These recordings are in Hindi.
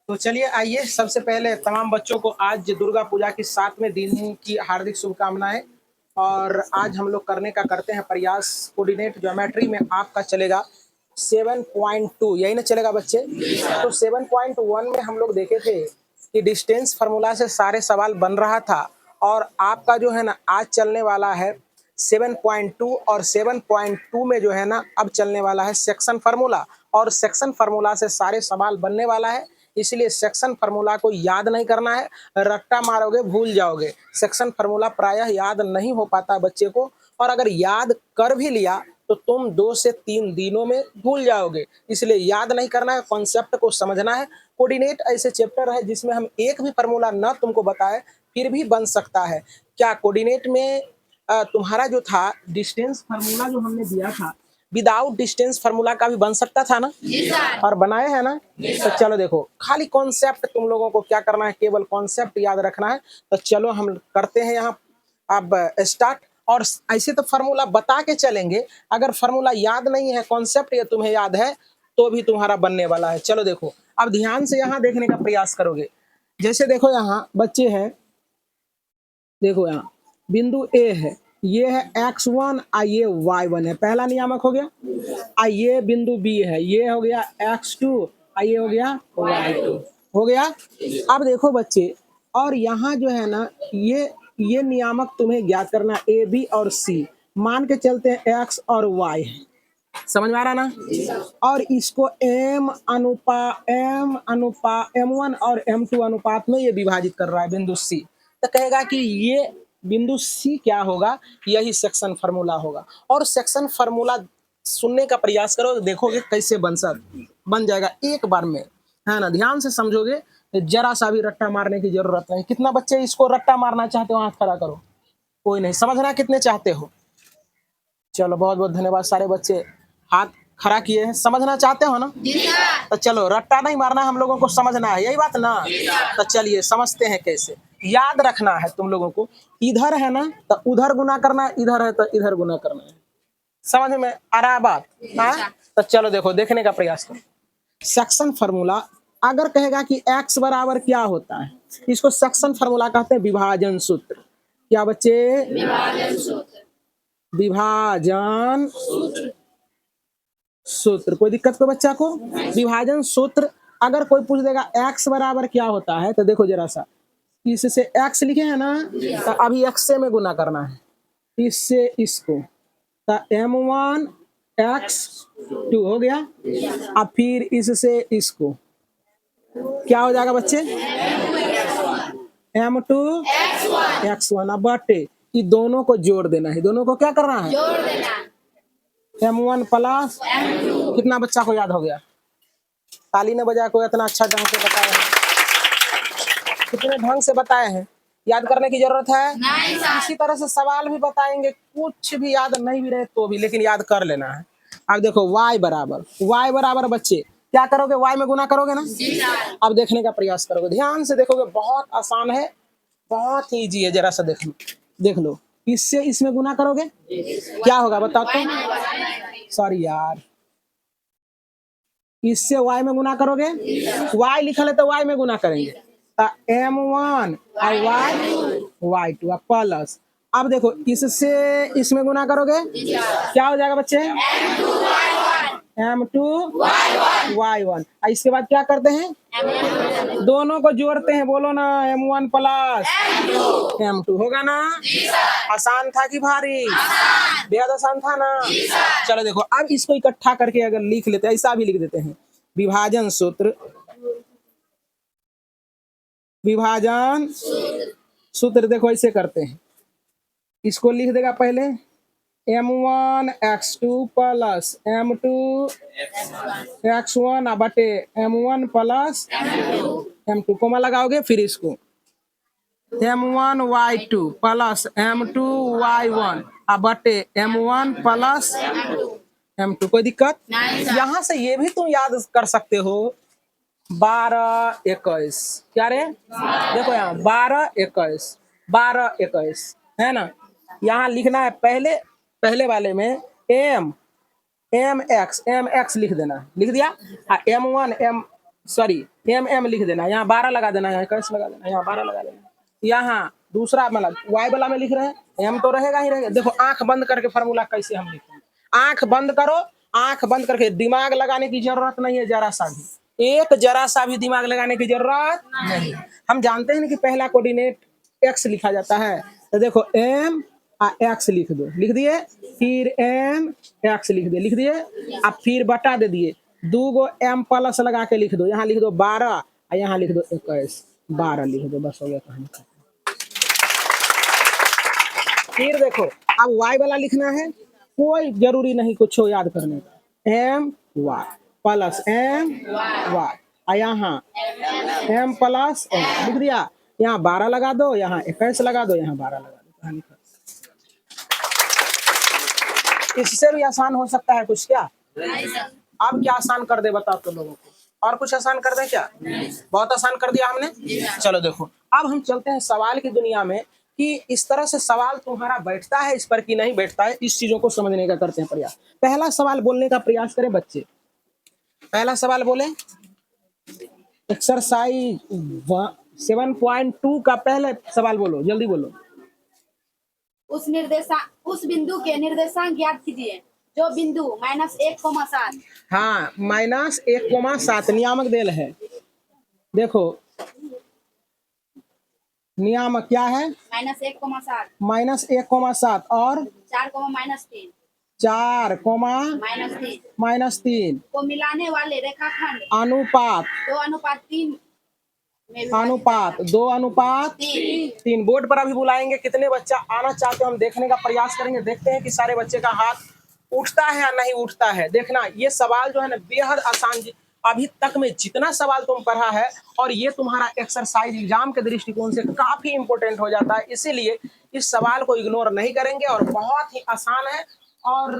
तो चलिए आइए सबसे पहले तमाम बच्चों को आज दुर्गा पूजा की 7वें दिन की हार्दिक शुभकामनाएं। और आज हम लोग करने का करते हैं प्रयास। कोऑर्डिनेट ज्योमेट्री में आपका चलेगा 7.2, यही ना चलेगा बच्चे। तो 7.1 में हम लोग देखे थे कि डिस्टेंस फार्मूला से सारे सवाल बन रहा था। और आपका जो है ना आज चलने वाला है 7.2, और 7.2 में जो है ना अब चलने वाला है सेक्शन फार्मूला। और सेक्शन फार्मूला से सारे सवाल बनने वाला है, इसलिए सेक्शन फार्मूला को याद नहीं करना है, रट्टा मारोगे भूल जाओगे। सेक्शन फार्मूला प्रायः याद नहीं हो पाता बच्चे को, और अगर याद कर भी लिया तो तुम 2 से 3 दिनों में भूल जाओगे। इसलिए याद नहीं करना है, कॉन्सेप्ट को समझना है। कोऑर्डिनेट ऐसे चैप्टर है जिसमें हम एक भी फार्मूला न तुमको बताए फिर भी बन सकता है। क्या कोऑर्डिनेट में तुम्हारा जो था डिस्टेंस फार्मूला जो हमने दिया था, विदाउट डिस्टेंस फार्मूला का भी बन सकता था ना? और बनाए हैं ना? तो चलो देखो, खाली कॉन्सेप्ट तुम लोगों को क्या करना है, केवल कॉन्सेप्ट याद रखना है। तो चलो हम करते हैं यहाँ अब स्टार्ट। और ऐसे तो फार्मूला बता के चलेंगे, अगर फार्मूला याद नहीं है, कॉन्सेप्ट ये तुम्हें याद है तो भी तुम्हारा बनने वाला है। चलो देखो, अब ध्यान से यहाँ देखने का प्रयास करोगे। जैसे देखो यहाँ बच्चे हैं, देखो यहाँ बिंदु ए है, ये है x1 और ये y1 है, पहला नियामक हो गया। और ये बिंदु बी है, ये हो गया x2 और ये हो गया y2, हो गया। अब देखो बच्चे, और यहाँ जो है ना ये नियामक तुम्हें ज्ञात करना ए बी और सी, मान के चलते हैं x और y है, समझ में आ रहा ना? और इसको m1 और m2 अनुपात में ये विभाजित कर रहा है बिंदु सी। तो कहेगा कि ये बिंदु सी क्या होगा, यही सेक्शन फार्मूला होगा। और सेक्शन फार्मूला सुनने का प्रयास करो, देखोगे कैसे बन जाएगा एक बार में, है ना? ध्यान से समझोगे, जरा सा भी रट्टा मारने की जरूरत नहीं। कितना बच्चे इसको रट्टा मारना चाहते हो, हाथ खड़ा करो। कोई नहीं, समझना कितने चाहते हो? चलो बहुत बहुत धन्यवाद, सारे बच्चे हाथ खड़ा किए हैं। समझना चाहते हो ना? तो चलो, रट्टा नहीं मारना, हम लोगों को समझना है, यही बात ना? तो चलिए समझते हैं कैसे। याद रखना है तुम लोगों को, इधर है ना तो उधर गुना करना, इधर है तो इधर गुना करना है। समझ में आ रहा बात? हाँ, तो चलो देखो, देखने का प्रयास करो। सेक्शन फार्मूला अगर कहेगा कि x बराबर क्या होता है, इसको सेक्शन फार्मूला कहते हैं विभाजन सूत्र। क्या बच्चे? विभाजन सूत्र। विभाजन सूत्र। कोई दिक्कत कोई बच्चा को? विभाजन सूत्र अगर कोई पूछ देगा x बराबर क्या होता है, तो देखो जरा सा, इससे x लिखे हैं ना, तो अभी x से में गुना करना है, इससे इसको, तो m1 x2 हो गया। अब फिर इससे इसको क्या हो जाएगा बच्चे? m2 x1। अब बटे ये दोनों को जोड़ देना है, दोनों को क्या करना है? जोड़ देना। m1 प्लस कितना बच्चा को याद हो गया? ताली ने बजा को इतना अच्छा ढंग से बताया है, कितने ढंग से बताए हैं। याद करने की जरूरत है नहीं। इसी तरह से सवाल भी बताएंगे, कुछ भी याद नहीं भी रहे तो भी, लेकिन याद कर लेना है। अब देखो y बराबर बच्चे क्या करोगे? y में गुना करोगे ना? अब देखने का प्रयास करोगे, ध्यान से देखोगे, बहुत आसान है, बहुत ही ईजी है। जरा सा देख लो, इससे इसमें गुना करोगे क्या होगा बताओ तो? सॉरी यार, इससे y में गुना करोगे, y लिखा है तो y में गुना करेंगे, m1 और y2 प्लस। अब देखो, इससे इसमें गुना करोगे क्या हो जाएगा बच्चे? m2 y1। इसके बाद क्या करते हैं? दोनों को जोड़ते हैं, बोलो ना, m1 प्लस m2 होगा ना? आसान था कि भारी? बेहद आसान था ना? चलो देखो, अब इसको इकट्ठा करके अगर लिख लेते हैं, ऐसा भी लिख देते हैं, विभाजन सूत्र देखो ऐसे करते हैं। इसको लिख देगा पहले m1 x2 plus m2 x1 बटे m1 प्लस m2, कोमा लगाओगे, फिर इसको m1 y2 plus m2 y1 बटे m1 प्लस m2। कोई दिक्कत? यहाँ से ये भी तुम याद कर सकते हो, 12 21। क्या रे? देखो यहाँ 12 21 है ना? यहाँ लिखना है पहले वाले में m x लिख देना, लिख दिया। m1 सॉरी एम एम लिख देना, यहाँ 12 लगा देना, यहाँ 21 लगा देना, यहाँ 12 लगा देना। यहाँ दूसरा मतलब वाई वाला में लिख रहे हैं, एम तो रहेगा ही रहेगा। देखो आंख बंद करके फॉर्मूला कैसे हम लिखेंगे, आंख बंद करो, आंख बंद करके, दिमाग लगाने की जरूरत नहीं है जरा सा भी, एक जरा सा भी दिमाग लगाने की जरूरत नहीं। हम जानते हैं ना कि पहला कोऑर्डिनेट एक्स लिखा जाता है, तो देखो एम एक्स लिख दो, लिख दिए, फिर एम एक्स लिख दिए, अब फिर बटा दे दिए, 2 गो एम प्लस लगा के लिख दो, यहाँ लिख दो 12 और यहाँ लिख दो 21, 12 लिख दो, बस हो गया कहानी खत्म। फिर देखो अब y वाला लिखना है, कोई जरूरी नहीं कुछ याद करने का, M Y plus M Y, और यहाँ एम प्लस एम लिख दिया, यहाँ 12 लगा दो, यहाँ 21 लगा दो, यहाँ 12 लगा दो, कहानी खत्म। इससे भी आसान हो सकता है कुछ क्या? अब क्या आसान कर दे बताओ तो लोगों को, और कुछ आसान कर दे क्या? बहुत आसान कर दिया हमने। चलो देखो अब हम चलते हैं सवाल की दुनिया में, कि इस तरह से सवाल तुम्हारा बैठता है इस पर कि नहीं बैठता है, इस चीजों को समझने का करते हैं प्रयास। पहला सवाल बोलने का प्रयास करें बच्चे, पहला सवाल बोले, एक्सरसाइज 7.2 का पहले सवाल बोलो, जल्दी बोलो। उस बिंदु के निर्देशांक ज्ञात कीजिए जो बिंदु -1,7। हाँ -1,7 नियामक देल है, देखो नियामक क्या है, -1,7 -1,7 और 4, -3 4, -3 को मिलाने वाले रेखाखंड अनुपात 2:3 में अनुपात 2:3। बोर्ड पर अभी बुलाएंगे, कितने बच्चा आना चाहते हो हम देखने का प्रयास करेंगे, देखते हैं कि सारे बच्चे का हाथ उठता है या नहीं उठता है। देखना ये सवाल जो है ना बेहद आसान, अभी तक में जितना सवाल तुम पढ़ा है, और ये तुम्हारा एक्सरसाइज एग्जाम के दृष्टिकोण से काफी इंपॉर्टेंट हो जाता है, इसीलिए इस सवाल को इग्नोर नहीं करेंगे, और बहुत ही आसान है और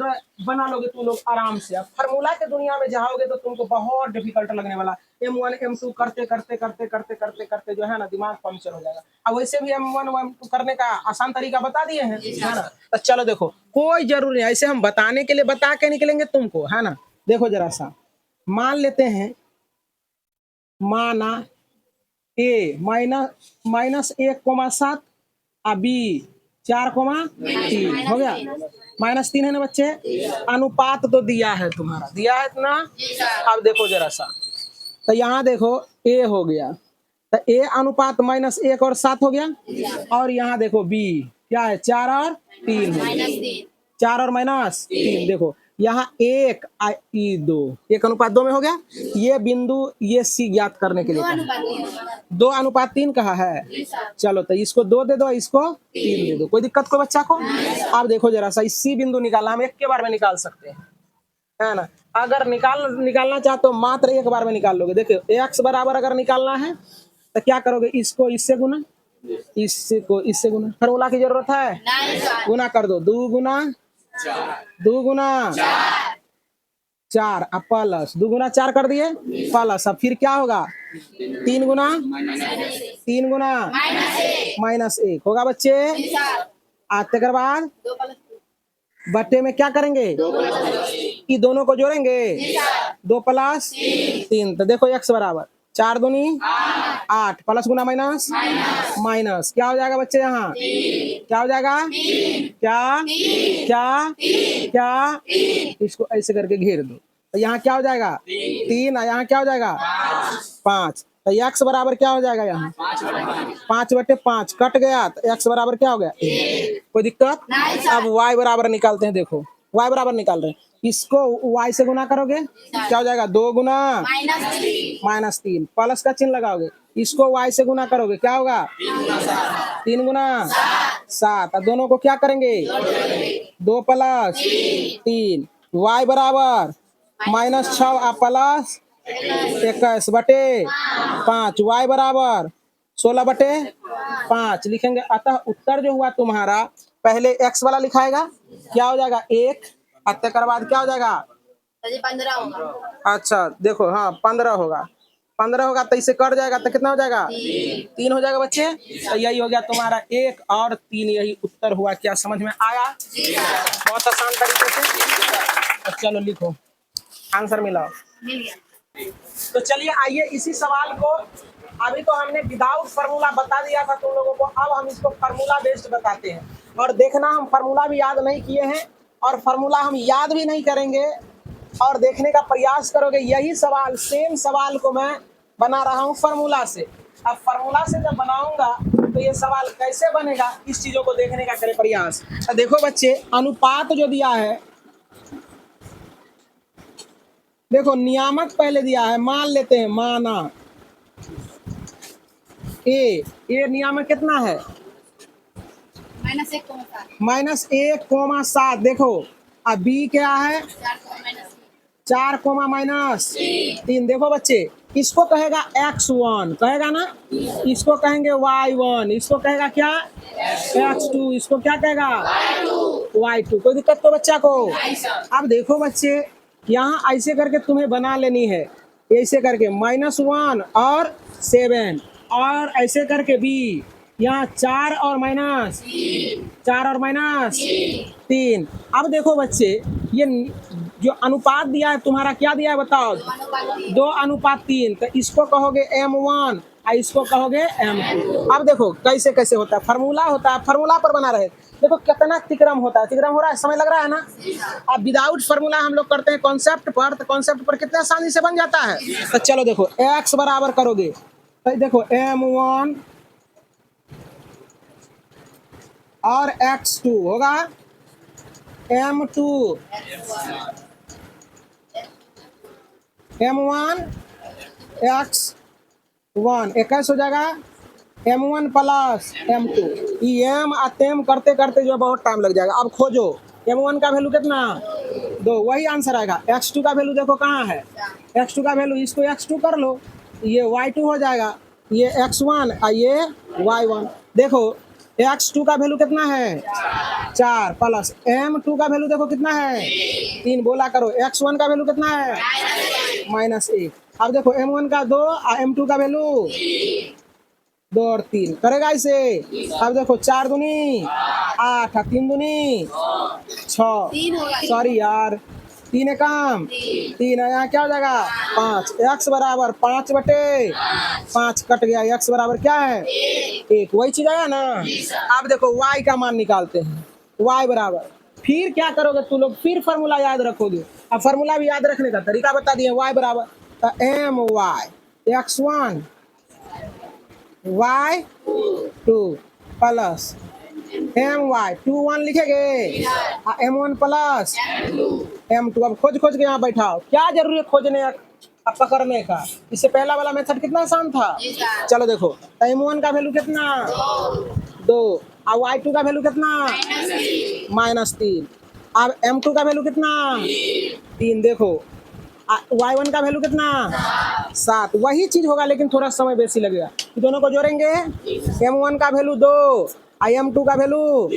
बना लोगे तुम लोग आराम से। अब फार्मूला के दुनिया में जाओगे तो तुमको बहुत डिफिकल्ट लगने वाला, M1 M2 करते करते करते करते करते करते जो है ना दिमाग पंक्चर हो जाएगा। अब वैसे भी M1 M2 करने का आसान तरीका बता दिए हैं, है ना। तो चलो देखो कोई जरूरी नहीं, ऐसे हम बताने के लिए बता के निकलेंगे तुमको, है ना। देखो जरा सा मान लेते हैं, माना A -1,7 और B 4,3 हो गया, -3 है ना बच्चे। अनुपात तो दिया है तुम्हारा, दिया है इतना। अब देखो जरा सा, तो यहाँ देखो A हो गया, तो A अनुपात -1 और 7 हो गया, और यहाँ देखो B क्या है 4 और 3 है, 4 और -3। देखो यहाँ 1 2 1 अनुपात 2 में हो गया, ये बिंदु ये C ज्ञात करने के लिए 2:3 कहा है। चलो तो इसको 2 दे दो, इसको 3 दे दो, कोई दिक्कत को बच्चा को। अब देखो जरा सा इस C बिंदु निकालना, हम एक के बार में निकाल सकते हैं, है ना। अगर निकालना चाहते तो मात्र एक बार में निकाल लोगे। देखो x बराबर अगर निकालना है तो क्या करोगे, इसको इससे गुना, इसको इससे गुना, फॉर्मूला की जरूरत है, गुना कर दो, 2 गुना 4 अब प्लस 2 गुना 4 कर दिए प्लस, अब फिर क्या होगा 3 गुना -1 होगा बच्चे। आते के बाद बट्टे में क्या करेंगे, ये दोनों को जोड़ेंगे, 2 + 3, तो देखो x बराबर 4 दूनी 8 प्लस गुना माइनस माइनस, क्या हो जाएगा बच्चे, यहाँ क्या हो जाएगा, क्या क्या क्या, इसको ऐसे करके घेर दो, तो यहाँ क्या हो जाएगा 3, यहाँ क्या हो जाएगा 5, तो x बराबर क्या हो जाएगा, यहाँ 5/5 कट गया, तो x बराबर क्या हो गया, कोई दिक्कत। अब y बराबर निकालते हैं, देखो y बराबर निकाल रहे हैं, इसको y से गुना करोगे क्या हो जाएगा, 2 गुना -3 प्लस का चिन्ह लगाओगे, इसको y से गुना करोगे क्या होगा, 3 गुना 7, और दोनों को क्या करेंगे 2 + 3, y बराबर -6 प्लस 21/5, y बराबर 16/5 लिखेंगे। अतः उत्तर जो हुआ तुम्हारा, पहले x वाला लिखाएगा, क्या हो जाएगा 1, के बाद क्या हो जाएगा 15 होगा। अच्छा देखो हाँ 15 होगा, तो इसे कट जाएगा तो कितना हो जाएगा 3 हो जाएगा बच्चे। तो यही हो गया तुम्हारा 1 और 3, यही उत्तर हुआ। क्या समझ में आया, बहुत आसान तरीके से। तो चलो लिखो, आंसर मिलाओ। तो चलिए आइए इसी सवाल को, अभी तो हमने विदाउट फार्मूला बता दिया था तुम लोगों को, अब हम इसको फार्मूला बेस्ड बताते हैं। और देखना हम फार्मूला भी याद नहीं किए हैं और फार्मूला हम याद भी नहीं करेंगे और देखने का प्रयास करोगे। यही सवाल, सेम सवाल को मैं बना रहा हूँ फार्मूला से। अब फार्मूला से जब बनाऊंगा तो ये सवाल कैसे बनेगा, इस चीजों को देखने का करें प्रयास। तो देखो बच्चे, अनुपात जो दिया है, देखो नियामक पहले दिया है, मान लेते हैं, माना ए नियामक कितना है, -1,7। देखो अब बी क्या है, 4,-3। देखो बच्चे, इसको कहेगा x1, कहेगा ना, इसको कहेंगे y1, इसको कहेगा क्या x2, इसको क्या कहेगा y2। कोई दिक्कत तो बच्चा को? अब देखो बच्चे, यहाँ ऐसे करके तुम्हें बना लेनी है, ऐसे करके -1 और 7, और ऐसे करके बी, यहाँ 4 और -3। अब देखो बच्चे, ये जो अनुपात दिया है तुम्हारा, क्या दिया है बताओ, 2:3। तो इसको कहोगे M1 और इसको कहोगे M2। अब देखो कैसे कैसे होता है, फार्मूला होता है, फार्मूला पर बना रहे। देखो कितना तिक्रम होता है, तिक्रम हो रहा है, समय लग रहा है ना। अब विदाउट फार्मूला हम लोग करते हैं कॉन्सेप्ट पर, तो कॉन्सेप्ट पर कितना आसानी से बन जाता है। तो चलो देखो, x बराबर करोगे तो देखो M1 और x2 होगा M2, M1 x1, 21 हो जाएगा, M1 प्लस M2। ये M अतेम करते करते जो बहुत टाइम लग जाएगा। अब खोजो M1 का वैल्यू कितना, 2, वही आंसर आएगा। x2 का वैल्यू देखो कहाँ है, x2 का वैल्यू, इसको x2 कर लो, ये y2 हो जाएगा, ये x1 और ये y1। देखो x2 का वैल्यू कितना है, 4 प्लस M2 का वैल्यू देखो कितना है, 3। बोला करो x1 का वैल्यू कितना है, -1। अब देखो M1 का 2 और M2 का वैल्यू 2 और 3, करेगा इसे। अब देखो 4 दूनी 8, 3 दूनी 6, सॉरी यार, 3 है काम 3 है, यहाँ क्या हो जाएगा 5। x बराबर 5/5 कट गया, x बराबर क्या है 1, वही चीज आया ना। अब देखो y का मान निकालते हैं, y बराबर, फिर क्या करोगे तू लोग, फिर फार्मूला याद रखोगे। अब फार्मूला भी याद रखने का तरीका बता दिए, y बराबर my x1 y2 plus my 2 1 लिखेंगे, m1 प्लस m2। अब खोज खोज के यहाँ बैठाओ, क्या जरूरी है खोजने अब पकड़ने का, इससे पहला वाला मेथड कितना आसान था। चलो देखो, m1 का वैल्यू कितना 2 और y2 का वैल्यू कितना -3। अब m2 का वैल्यू कितना 3। देखो y1 का वैल्यू कितना 7, वही चीज होगा लेकिन थोड़ा समय बेसी लगेगा। दोनों को जोड़ेंगे, m1 का वैल्यू 2 और m2 का वैल्यू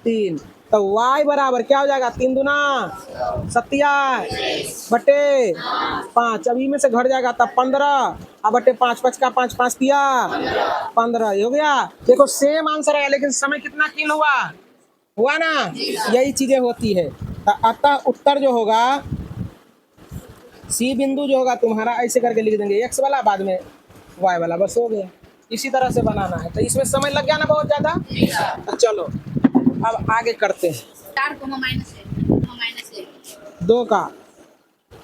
3, तो y बराबर क्या हो जाएगा, 3 दूना 27/5। अभी में से घट जाएगा तब 15 और बटे 5, 5 का 5, 5 किया 15, हो गया। देखो सेम आंसर है लेकिन समय कितना किल हुआ ना, यही चीजें होती है। अतः उत्तर जो होगा, सी बिंदु जो होगा तुम्हारा, ऐसे करके लिख देंगे, x वाला बाद में y वाला, बस हो गया। इसी तरह से बनाना है, तो इसमें समय लग गया ना बहुत ज्यादा। तो चलो अब आगे करते हैं। 4 -1 2 का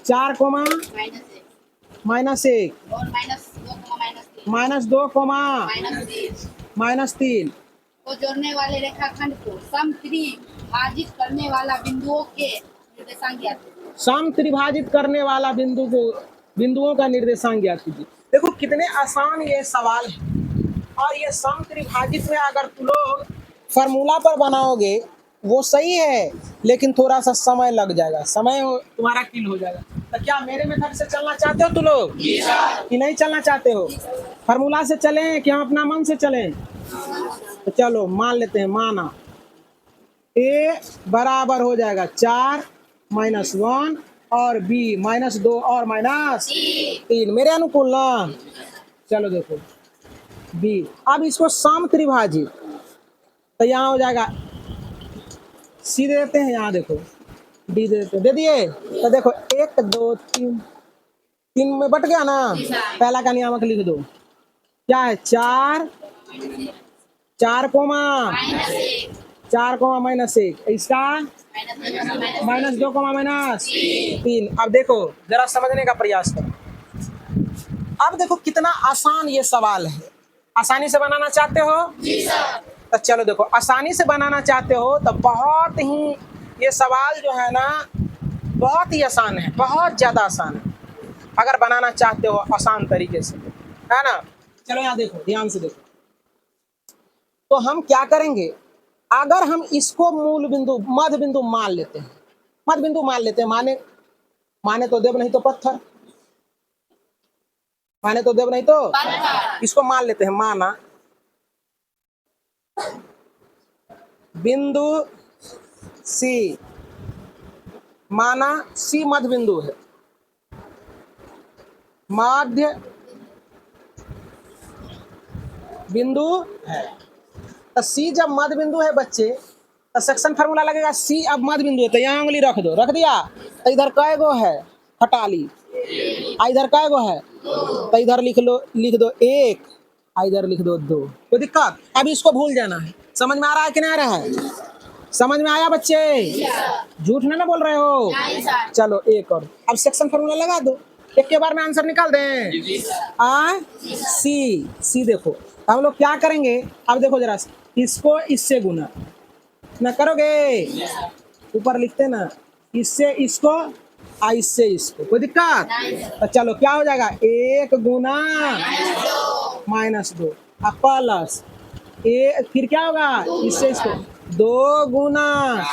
4, -1 और -2, -3 को जोड़ने वाले रेखाखंड को समत्रिभाजित करने वाला बिंदुओं के निर्देशांक ज्ञात कीजिए। समत्रिभाजित करने वाला बिंदुओं का निर्देशांक ज्ञात कीजिए। देखो कितने आसान ये सवाल है, और ये समत्रिभाजित में अगर तुम लोग फार्मूला पर बनाओगे वो सही है, लेकिन थोड़ा सा समय लग जाएगा, समय तुम्हारा किल हो जाएगा। तो क्या मेरे मेथड से चलना चाहते हो तुम लोग कि नहीं चलना चाहते हो, फार्मूला से चलें कि हम अपना मन से चलें। तो चलो मान लेते हैं, माना a बराबर हो जाएगा 4 -1 और b -2 और -3, मेरे अनुकूल ना। चलो देखो b, अब इसको समत्रिभाजित, तो यहाँ हो जाएगा, सीधे देते हैं, यहाँ देखो डी दे देते, दे दिए। तो देखो 1 2 3, 3 में बट गया ना, पहला का नियामक लिख दो, क्या है 4, 4 कोमा -1 4 कोमा -1, इसका -2 कोमा -3। अब देखो जरा समझने का प्रयास करो। अब देखो कितना आसान ये सवाल है। आसानी से बनाना चाहते हो? जी सर। तो चलो देखो, आसानी से बनाना चाहते हो तो बहुत ही ये सवाल जो है ना बहुत ही आसान है, बहुत ज़्यादा आसान है अगर बनाना चाहते हो आसान तरीके से, है ना। चलो यहाँ देखो, ध्यान से देखो। तो हम क्या करेंगे, अगर हम इसको मूल बिंदु मध्य बिंदु मान लेते हैं, मध्य बिंदु मान लेते हैं, माने माने तो देव नहीं तो पत्थर, माने तो देव नहीं तो पत्थर। इसको मान लेते हैं, माना बिंदु सी, माना सी मध्य बिंदु है, मध्य बिंदु है। तो सी जब मध्य बिंदु है बच्चे, तो सेक्शन फार्मूला लगेगा सी अब मध्य बिंदु है, तो यहाँ उंगली रख दो, रख दिया। तो इधर कै गो है, हटा ली। इधर कै गो है, तो इधर लिख दो 1, इधर लिख दो 2। कोई दिक्कत? अब इसको भूल जाना है। समझ में आ रहा है कि नहीं आ रहा है? समझ में आया बच्चे? झूठ ना बोल रहे हो? नहीं सर। चलो एक और, अब सेक्शन फार्मूला लगा दो, एक के बार में आंसर निकाल दें। सी देखो हम लोग क्या करेंगे, अब देखो जरा, इसको इससे गुना ना करोगे, ऊपर लिखते ना, इससे इसको इससे इसको, कोई दिक्कत? तो चलो क्या हो जाएगा, 1 गुना -2 अब प्लस फिर क्या होगा, इससे इसको 2 गुना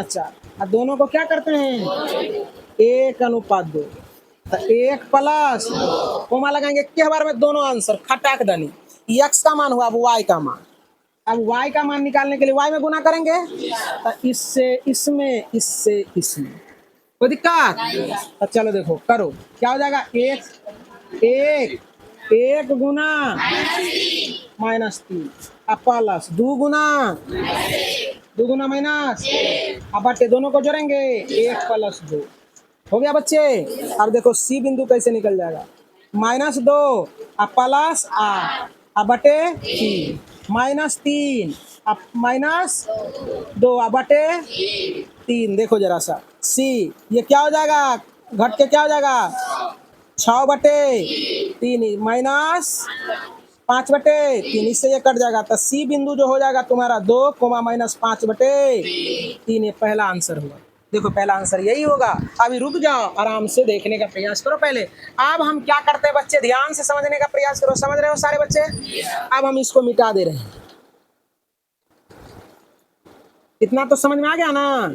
4। अब दोनों को क्या करते हैं, 1:2। तो 1 प्लस कोमा लगाएंगे के बार में, दोनों आंसर खटाक दनी। x का मान हुआ, अब y का मान, अब y का मान निकालने के लिए y में गुना करेंगे, तो इससे इसमें, इससे इसमें, कोई दिक्कत? तो चलो देखो करो, क्या हो जाएगा, 1 गुना -3 अब प्लस 2 गुना माइनस, अब बटे दोनों को जोड़ेंगे, 1 + 2 हो गया बच्चे। अब देखो सी बिंदु कैसे निकल जाएगा, -2 अब प्लस 8 अब बटे 3, -3 अब -2 अब बटे 3। देखो जरा सा सी, ये क्या हो जाएगा, घट के क्या हो जाएगा, 6/3 -5/3, इससे ये कट जाएगा। तो सी बिंदु जो हो जाएगा तुम्हारा 2, -5/3, ये पहला आंसर हुआ। देखो पहला आंसर यही होगा। अभी रुक जाओ, आराम से देखने का प्रयास करो पहले। अब हम क्या करते हैं बच्चे, ध्यान से समझने का प्रयास करो। समझ रहे हो सारे बच्चे? अब हम इसको मिटा दे रहे हैं। इतना तो समझ में आ गया ना?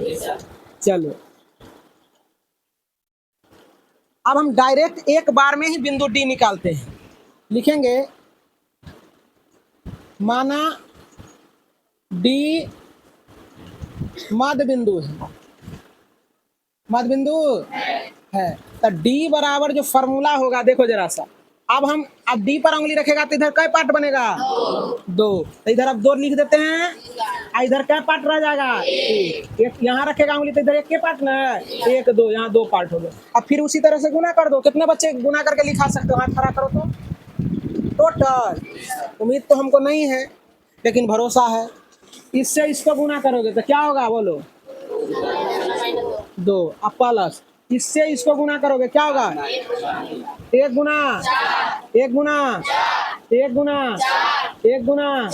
चलो अब हम डायरेक्ट एक बार में ही बिंदु डी निकालते हैं। लिखेंगे माना डी मध्य बिंदु है, मध्य बिंदु है, तो डी बराबर जो फॉर्मूला होगा, देखो जरा सा, अब डी पर उंगली रखेगा तो इधर क्या पार्ट बनेगा, 2। तो इधर अब 2 लिख देते हैं, इधर क्या पार्ट रह जाएगा, 1। यहाँ रखेगा उंगली तो इधर 1 के पार्ट ना, 1 2, यहाँ 2 पार्ट हो गए। अब फिर उसी तरह से गुना कर दो। कितने बच्चे गुना करके लिखा सकते हो, हाथ खड़ा करो तो। टोटल उम्मीद तो हमको नहीं है, लेकिन भरोसा है। इससे इसको गुना करोगे तो क्या होगा, बोलो, 2 अब प्लस, इससे इसको गुना करोगे क्या होगा, 1 गुना 1 गुना 1 गुना 1 गुना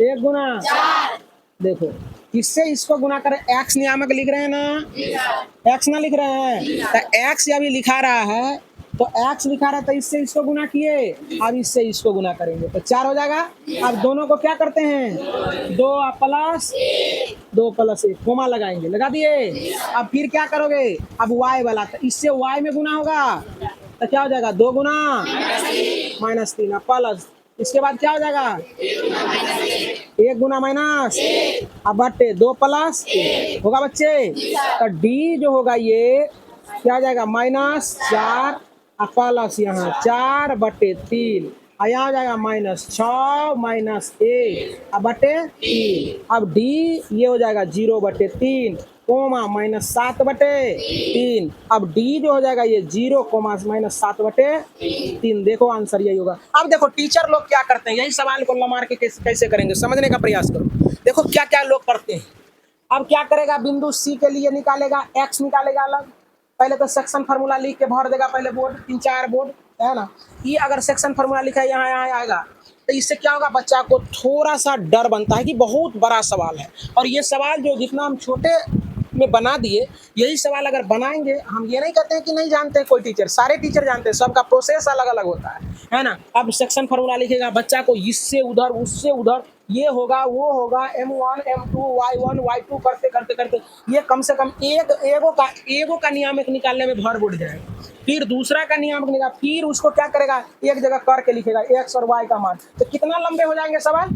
1 गुना। देखो इससे इसको गुना करें, x नियामक लिख रहे हैं ना, x ना लिख रहे हैं, तो x अभी लिखा रहा है, तो x लिखा रहा है, तो इससे इसको गुना किए, अब इससे इसको गुना करेंगे तो 4 हो जाएगा। अब दोनों को क्या करते हैं, 2 प्लस 1 कोमा लगाएंगे, लगा दिए। अब फिर क्या करोगे, अब y वाला, तो इससे y में गुना होगा, तो क्या हो जाएगा, 2 गुना -3 अब प्लस, इसके बाद क्या हो जाएगा, 1 गुना माइनस, अब बटे 2 प्लस होगा बच्चे। तो डी जो होगा ये क्या हो जाएगा, -4 प्लस यहाँ 4/3, यहाँ हो जाएगा -6 -1 अब बटे 3। अब डी ये हो जाएगा 0/3, कोमा -7/3। अब डी जो हो जाएगा ये 0 कोमा -7/3। देखो आंसर यही होगा। अब देखो टीचर लोग क्या करते हैं, यही सवाल को लमार के कैसे करेंगे, समझने का प्रयास करो। देखो क्या क्या लोग करते हैं। अब क्या करेगा, बिंदु सी के लिए निकालेगा, एक्स निकालेगा अलग। पहले तो सेक्शन फार्मूला लिख के भर देगा, पहले बोर्ड 3-4 बोर्ड है ना। ये अगर सेक्शन फार्मूला लिखा है यहाँ यहाँ आएगा, तो इससे क्या होगा, बच्चा को थोड़ा सा डर बनता है कि बहुत बड़ा सवाल है। और ये सवाल जो जितना हम छोटे में बना दिए, यही सवाल अगर बनाएंगे, हम ये नहीं कहते हैं कि नहीं जानते कोई टीचर, सारे टीचर जानते हैं, सबका प्रोसेस अलग अलग होता है ना। अब सेक्शन फार्मूला लिखेगा, बच्चा को इससे उधर उससे उधर, ये होगा वो होगा, M1 M2 Y1 Y2 करते करते करते ये कम से कम एगो का नियामक निकालने में भर बुड़ जाएगा। फिर दूसरा का नियामक निकाल, फिर उसको क्या करेगा, एक जगह करके लिखेगा एक्स और वाई का मान। तो कितना लंबे हो जाएंगे सवाल,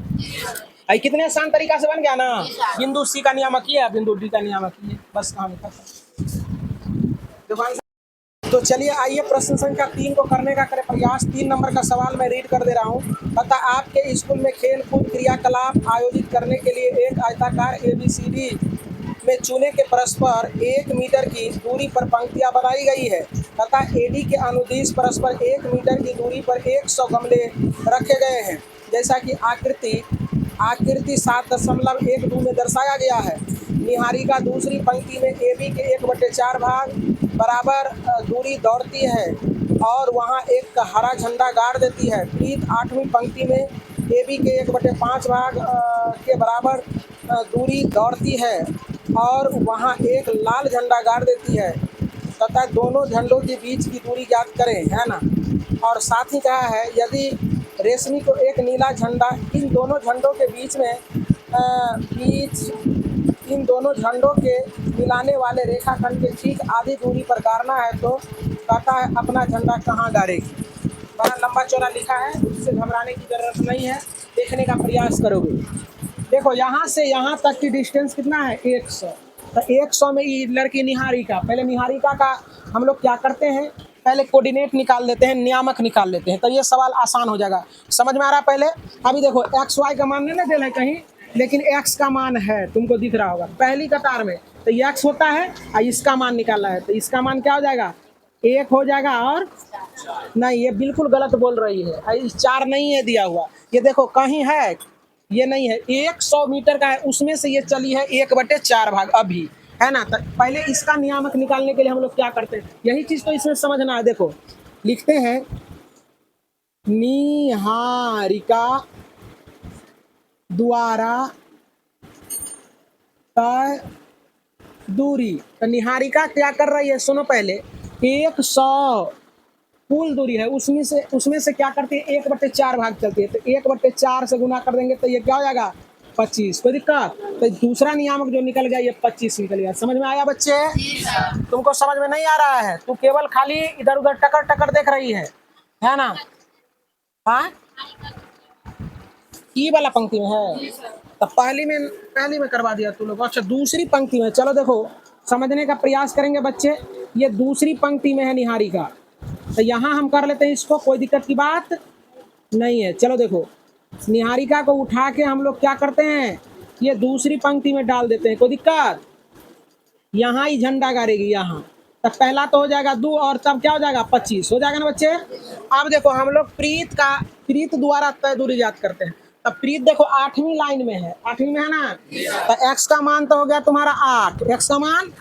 आई कितने आसान तरीका से बन गया ना। बिंदु सी का नियामक ये है, बिंदु डी का नियामक ये, बस काम खत्म। तो चलिए आइए प्रश्न संख्या 3 को करने का करें प्रयास। 3 नंबर का सवाल मैं रीड कर दे रहा हूँ। बता, आपके स्कूल में खेल कूद क्रियाकलाप आयोजित करने के लिए एक आयताकार ABCD में चूने के परस्पर 1 मीटर की दूरी पर पंक्तियां बनाई गई है तथा AD के अनुदिश परस्पर 1 मीटर की दूरी पर 100 गमले रखे गए हैं, जैसा कि आकृति 7.12 में दर्शाया गया है। निहारिका दूसरी पंक्ति में AB के 1/4 भाग बराबर दूरी दौड़ती है और वहां एक हरा झंडा गाड़ देती है। प्रीत 8वीं पंक्ति में AB के 1/5 भाग के बराबर दूरी दौड़ती है और वहां एक लाल झंडा गाड़ देती है तथा दोनों झंडों के बीच की दूरी ज्ञात करें, है ना। और साथ ही कहा है, यदि रेशमी को एक नीला झंडा इन दोनों झंडों के बीच में इन दोनों झंडों के मिलाने वाले रेखाखंड के ठीक आधी दूरी पर गाड़ना है तो कहता है अपना झंडा कहाँ गाड़ेगी। बड़ा लंबा चौड़ा लिखा है, उससे घबराने की जरूरत नहीं है, देखने का प्रयास करोगे। देखो यहाँ से यहाँ तक की डिस्टेंस कितना है, 100। तो 100 में ये लड़की निहारिका, पहले निहारिका का हम लोग क्या करते हैं, पहले कोऑर्डिनेट निकाल लेते हैं, नियामक निकाल लेते हैं, तो ये सवाल आसान हो जाएगा। समझ में आ रहा है पहले। अभी देखो XY का मान नहीं दे कहीं, लेकिन x का मान है, तुमको दिख रहा होगा पहली कतार में, तो ये x होता है और इसका मान निकालना है, तो इसका मान क्या हो जाएगा, 1 हो जाएगा। और नहीं, ये बिल्कुल गलत बोल रही है, 4 नहीं है दिया हुआ, ये देखो कहीं है, ये नहीं है, 100 मीटर का है, उसमें से ये चली है 1/4 भाग अभी, है ना। तो पहले इसका नियामक निकालने के लिए हम लोग क्या करते हैं, यही चीज तो इसमें समझना है। देखो लिखते हैं निहारिका द्वारा तय दूरी। तो निहारिका क्या कर रही है, सुनो पहले, 100 कुल दूरी है, उसमें से क्या करती है, 1/4 भाग चलती है, तो 1/4 से गुना कर देंगे तो ये क्या हो जाएगा, 25। कोई दिक्कत, तो दूसरा नियामक जो निकल गया ये 25 निकल गया। समझ में आया बच्चे, तुमको समझ में नहीं आ रहा है, तू केवल खाली इधर उधर टकर टकर देख रही है ना। हाँ, ई वाला पंक्ति में है, तो पहली में करवा दिया तू लोग। अच्छा दूसरी पंक्ति में, चलो देखो समझने का प्रयास करेंगे बच्चे। ये दूसरी पंक्ति में है निहारिका, तो यहाँ हम कर लेते हैं इसको, कोई दिक्कत की बात नहीं है। चलो देखो, निहारिका को उठा के हम लोग क्या करते हैं, ये दूसरी पंक्ति में डाल देते हैं, कोई दिक्कत, यहाँ ही झंडा गाड़ेगी यहाँ, तब पहला तो हो जाएगा 2 और तब क्या हो जाएगा, 25 हो जाएगा ना बच्चे। अब देखो हम लोग प्रीत द्वारा तय दूरी याद करते हैं। तब प्रीत देखो 8वीं लाइन में है, 8वीं में है ना, तो x का मान तो हो गया तुम्हारा 8, x का मान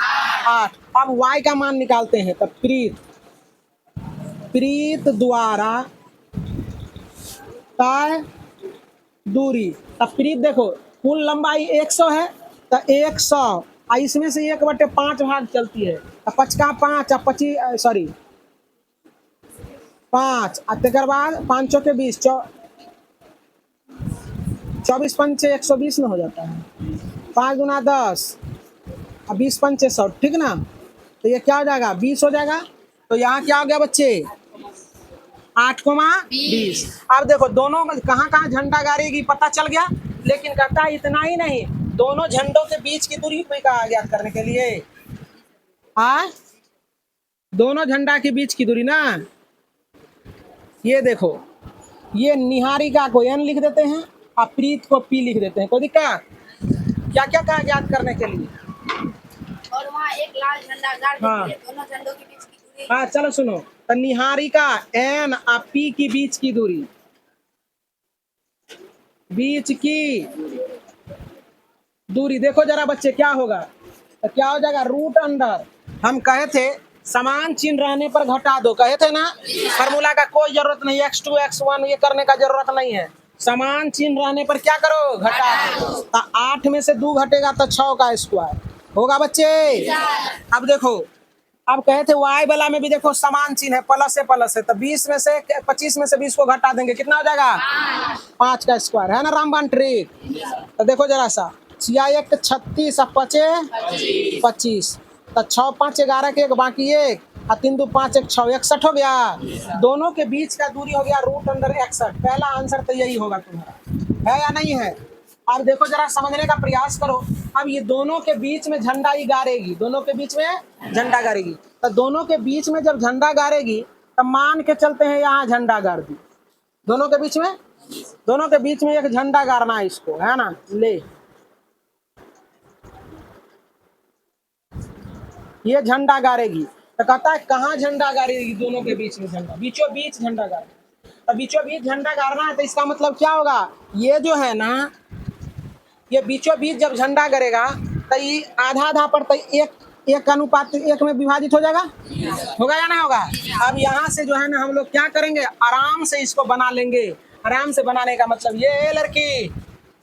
8। अब y का मान निकालते हैं, तब प्रीत द्वारा तय दूरी। तब प्रीत देखो कुल लंबाई 100 है, तो 100 इसमें से 1/5 भाग चलती है, तो 5 का 5 25 सॉरी 5 तक बाद 5 के 20 24 5 120 में हो जाता है, 5 गुना 10 और 20 5 100, ठीक ना। तो ये क्या हो जाएगा, 20 हो जाएगा। तो यहाँ क्या हो गया बच्चे, 8,20। अब देखो दोनों कहाँ कहाँ झंडा गाड़ेगी पता चल गया, लेकिन कहता है इतना ही नहीं, दोनों झंडों के बीच की दूरी पे कहा ज्ञात करने के लिए, दोनों झंडा के बीच की दूरी ना। ये देखो, ये निहारिका को n लिख देते हैं और प्रीत को p लिख देते हैं, कोई दिक्कत, क्या क्या कहा ज्ञात करने के लिए। और वहाँ एक लाल झंडा गाड़ हाँ। देंगे। दोनों झंडों के बीच की दूरी हाँ चलो सुनो, तो निहारिका एन और पी की बीच की दूरी, बीच की दूरी देखो जरा बच्चे क्या होगा, तो क्या हो जाएगा रूट अंडर, हम कहे थे समान चिन्ह रहने पर घटा दो, कहे थे ना, फार्मूला का कोई जरूरत नहीं, x2 x1 ये करने का जरूरत नहीं है, समान चिन्ह रहने पर क्या करो घटा दो। तो 8 में से 2 घटेगा तो 6 का स्क्वायर होगा बच्चे। अब देखो, अब कहे थे y वाला में भी देखो समान चिन्ह है, प्लस है, तो 20 में से 25 में से 20 को घटा देंगे, कितना हो जाएगा 5 का स्क्वायर, है ना रामबान ट्रिक। तो देखो जरा सा, 6 36 और 5 25, तो 6 5 11 के एक बाकी एक, और 3 2 5 1 6 61 हो गया। दोनों के बीच का दूरी हो गया रूट अंडर 61। पहला आंसर तो यही होगा तुम्हारा, है या नहीं है। अब देखो जरा समझने का प्रयास करो, अब ये दोनों के बीच में झंडा ही गाड़ेगी, दोनों के बीच में झंडा गाड़ेगी, तो दोनों के बीच में जब झंडा गाड़ेगी तो मान के चलते हैं यहाँ झंडा गाड़ दी, दोनों के बीच में एक झंडा गाड़ना है इसको, है ना। ले ये झंडा गाड़ेगी, तो कहता है कहाँ झंडा गाड़ेगी, दोनों के बीच में झंडा, बीचों बीच झंडा गाड़ेगी। तो बीचों बीच झंडा गाड़ना है, तो इसका मतलब क्या होगा, ये जो है ना, ये बीचों बीच जब झंडा गरेगा तो ये आधा आधा पर तो एक अनुपात 1 में विभाजित हो जाएगा, होगा या नहीं होगा। अब यहाँ से जो है ना हम लोग क्या करेंगे, आराम से इसको बना लेंगे। आराम से बनाने का मतलब ये लड़की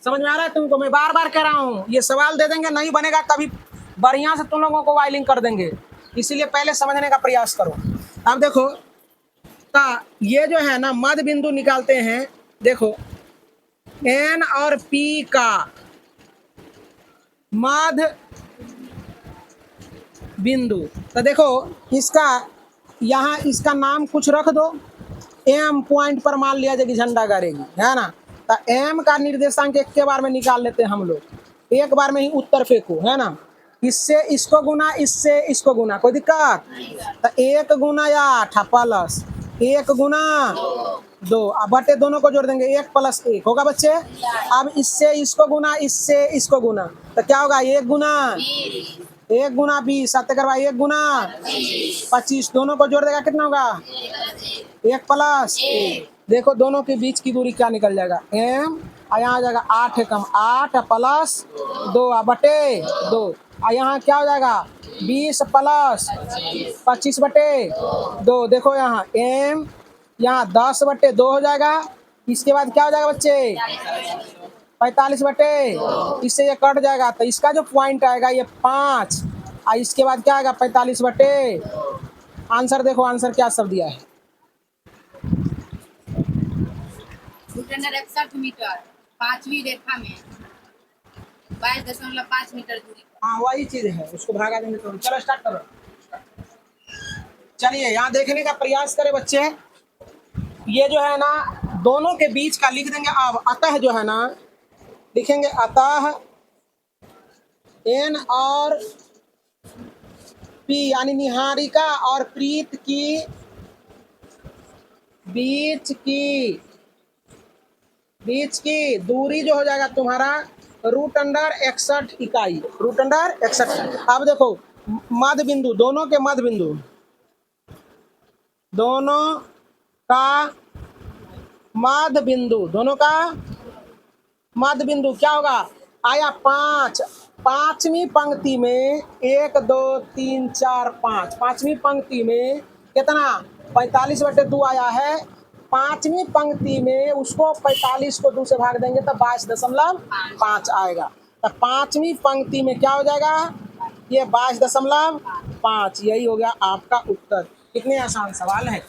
समझ में आ रहा है तुमको, मैं बार बार कह रहा हूँ, ये सवाल दे देंगे, नहीं बनेगा तभी बढ़िया से तुम लोगों को वायलिंग कर देंगे, इसीलिए पहले समझने का प्रयास करो। अब देखो, तो ये जो है ना मध्य बिंदु निकालते हैं, देखो एन और पी का मध्य बिंदु, तो देखो इसका यहाँ इसका नाम कुछ रख दो, एम पॉइंट पर मान लिया जाए कि झंडा गाड़ेगी, है ना। तो एम का निर्देशांक एक के बार में निकाल लेते हैं हम लोग, एक बार में ही उत्तर फेंको, है ना। इससे इसको गुना, इससे इसको गुना, कोई दिक्कत। तो 1 गुना 8 प्लस 1 गुना 2, अब बटे दोनों को जोड़ देंगे, 1 + 1 होगा बच्चे। अब इससे इसको गुना, इससे इसको गुना, तो क्या होगा 1 गुना 20, 7 करवा 1 गुना 25, दोनों को जोड़ देगा कितना होगा 1 + 1। देखो दोनों के बीच की दूरी क्या निकल जाएगा, m यहाँ आ जाएगा 8 एकम 8 + 2 बटे 2, यहाँ क्या हो जाएगा 20 + 25 बटे 2। देखो यहाँ m यहाँ 10 बटे 2 हो जाएगा, इसके बाद क्या हो जाएगा बच्चे 45 बटे, इससे ये कट जाएगा, तो इसका जो पॉइंट आएगा ये 5, और इसके बाद क्या आएगा 45 बटे। आंसर देखो, आंसर क्या सब दिया है, रूट अंडर 61 मीटर, 5वीं रेखा में 22.5 मीटर दूरी। हाँ वही चीज है, उसको भागा देंगे तो। चलो स्टार्ट करो, चलिए यहाँ देखने का प्रयास करें बच्चे। ये जो है ना दोनों के बीच का लिख देंगे। अब अतः जो है ना लिखेंगे, अतः एन और पी यानी निहारिका और प्रीत की बीच की दूरी जो हो जाएगा तुम्हारा रूट अंडर 61 इकाई, रूट अंडर 61। अब देखो मध्य बिंदु, दोनों के मध्य बिंदु, दोनों का मध्य बिंदु क्या होगा, आया 5, 5वीं पंक्ति में 1 2 3 4 5, 5वीं पंक्ति में कितना 45 बटे 2 आया है, 5वीं पंक्ति में उसको 45 को 2 से भाग देंगे तो 22.5 आएगा। तो 5वीं पंक्ति में क्या हो जाएगा, ये 22.5, यही हो गया आपका उत्तर। कितने आसान सवाल है।